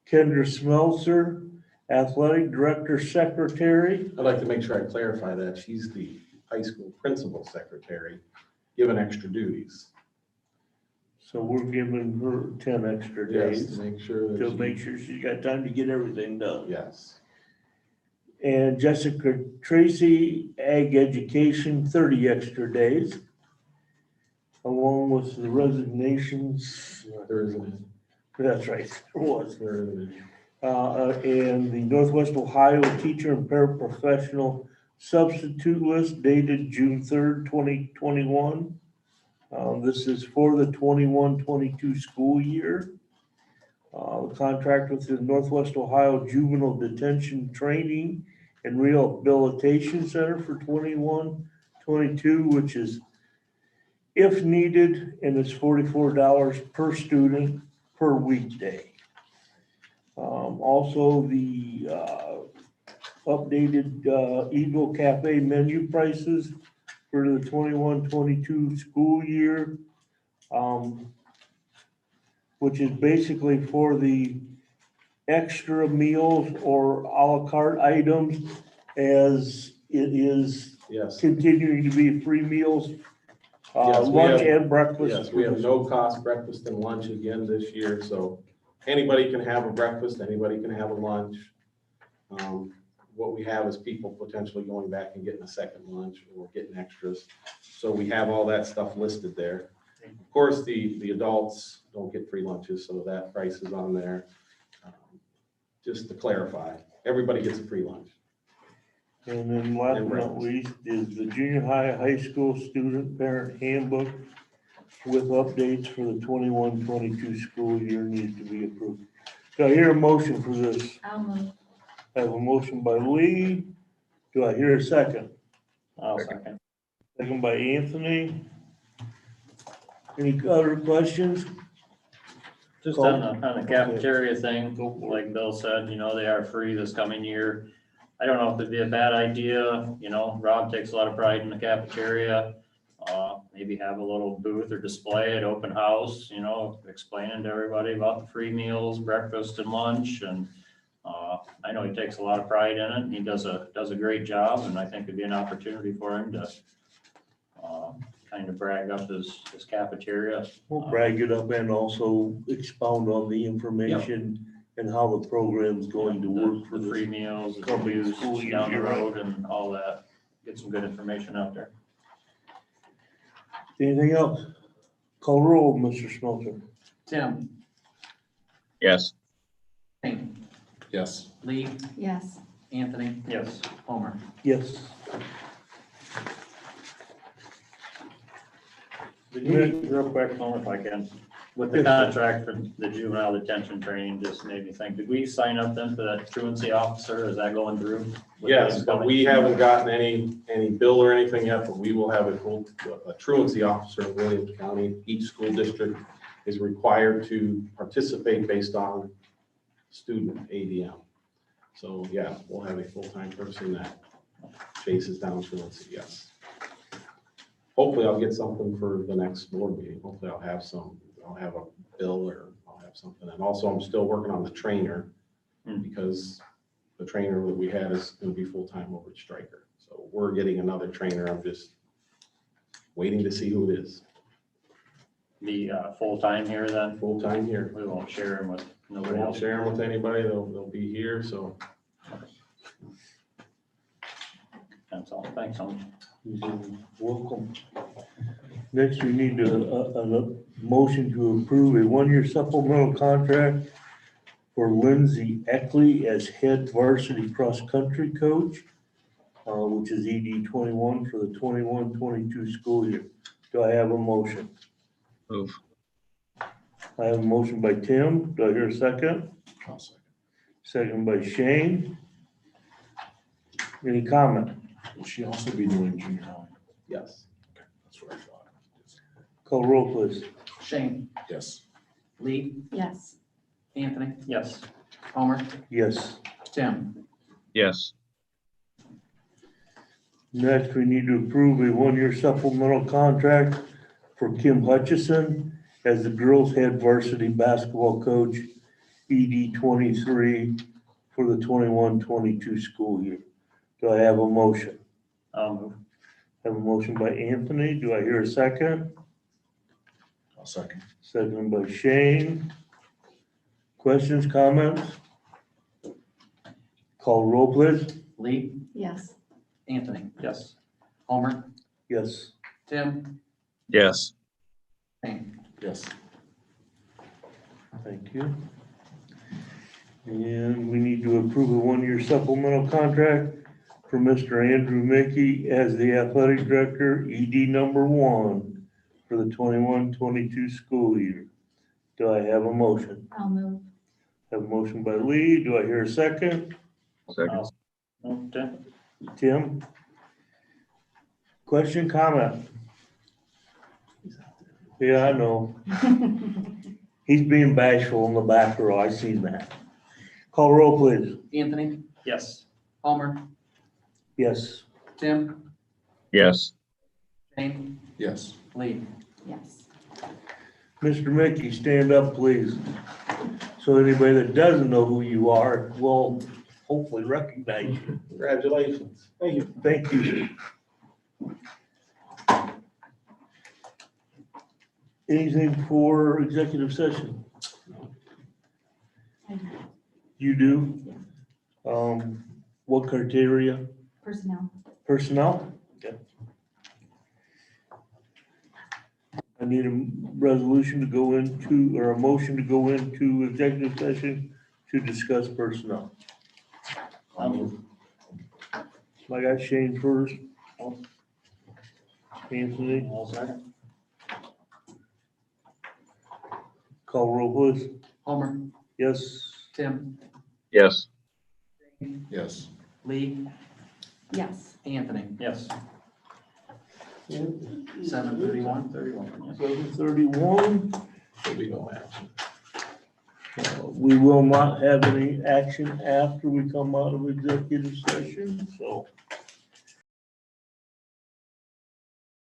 Kendra Smelser, athletic director, secretary. I'd like to make sure I clarify that. She's the high school principal secretary given extra duties. So we're giving her 10 extra Yes, days to make sure that to she- make sure she's got time to get everything done. Yes. And Jessica Tracy, Ag Education, 30 extra days. Along with the resignations. There isn't. That's right, there was. There isn't. And the Northwest Ohio Teacher and Paraprofessional Substitute List dated June 3rd, 2021. This is for the 21-22 school year. The contract with the Northwest Ohio Juvenile Detention Training and Rehabilitation Center for 21-22, which is if needed, and it's $44 per student per weekday. Also, the updated Eagle Cafe menu prices for the 21-22 school year, which is basically for the extra meals or à la carte items, as it is Yes. continuing to be free meals, Yes, we lunch have- and breakfast. Yes, we have no cost breakfast and lunch again this year, so anybody can have a breakfast, anybody can have a lunch. What we have is people potentially going back and getting a second lunch or getting extras. So we have all that stuff listed there. Of course, the adults don't get free lunches, so that price is on there. Just to clarify, everybody gets a free lunch. And then last but not least is the junior high school student parent handbook with updates for the 21-22 school year needs to be approved. Do I hear a motion for this? I'll move. I have a motion by Lee. Do I hear a second? I'll second. Second by Anthony. Any other questions? Just on the cafeteria thing, like Bill said, they are free this coming year. I don't know if it'd be a bad idea, Rob takes a lot of pride in the cafeteria. Maybe have a little booth or display at open house, explaining to everybody about the free meals, breakfast and lunch. And I know he takes a lot of pride in it, and he does a great job, and I think it'd be an opportunity for him to kind of brag up his cafeteria. We'll brag it up and also expound on the information and how the program's going to work for The the free meals, the coming use school year. down the You're right. road and all that. Get some good information out there. Anything else? Call roll, Mr. Smelter. Tim, Yes. Shane, Yes. Lee, Yes. Anthony, Yes. Homer. Yes. Real quick, Homer, if I can, with the contract for the juvenile detention training, just made me think, did we sign up then for that truancy officer? Is that going through? Yes, but we haven't gotten any bill or anything yet, but we will have a truancy officer in Williams County. Each school district is required to participate based on student ADM. So, yeah, we'll have a full-time person that chases down truancy, yes. Hopefully I'll get something for the next board meeting. Hopefully I'll have a bill or I'll have something. And also I'm still working on the trainer because the trainer that we had is going to be full-time over at Stryker. So we're getting another trainer. I'm just waiting to see who it is. The full-time here then? Full-time here. We won't share him with We nobody won't else. share them with anybody. They'll be here, so. That's all. Thanks, Homer. Welcome. Next, we need a motion to approve a one-year supplemental contract for Lindsay Eckley as head varsity cross-country coach, which is ED 21 for the 21-22 school year. Do I have a motion? Move. I have a motion by Tim. Do I hear a second? I'll second. Second by Shane. Any comment? Will she also be doing junior high? Yes. Okay, that's what I thought. Call roll, please. Shane, Yes. Lee, Yes. Anthony, Yes. Homer, Yes. Tim. Yes. Next, we need to approve a one-year supplemental contract for Kim Hutchison as the girls' head varsity basketball coach, ED 23 for the 21-22 school year. Do I have a motion? I'll move. Have a motion by Anthony. Do I hear a second? I'll second. Second by Shane. Questions, comments? Call roll, please. Lee, Yes. Anthony, Yes. Homer, Yes. Tim, yes, Shane. Yes. Thank you. And we need to approve a one-year supplemental contract for Mr. Andrew Mickey as the athletic director, ED number 1 for the 21-22 school year. Do I have a motion? I'll move. Have a motion by Lee. Do I hear a second? second, Okay. Tim? Question, comment? Yeah, I know. He's being bashful in the back row. I seen that. Call roll, please. Anthony, Yes. Homer, Yes. Tim, yes, Shane, Yes. Lee. Yes. Mr. Mickey, stand up, please. So anybody that doesn't know who you are will hopefully recognize you. Congratulations. Thank you. Thank you. Anything for executive session? I do. You do? What criteria? Personnel. Personnel? Okay. I need a resolution to go into, or a motion to go into executive session to discuss personnel. I got Shane first. Anthony, call roll, please. Homer, Yes. Tim, yes. Yes. Lee, Yes. Anthony. Yes. 7:31. 7:31. There'll be no action. We will not have any action after we come out of executive session, so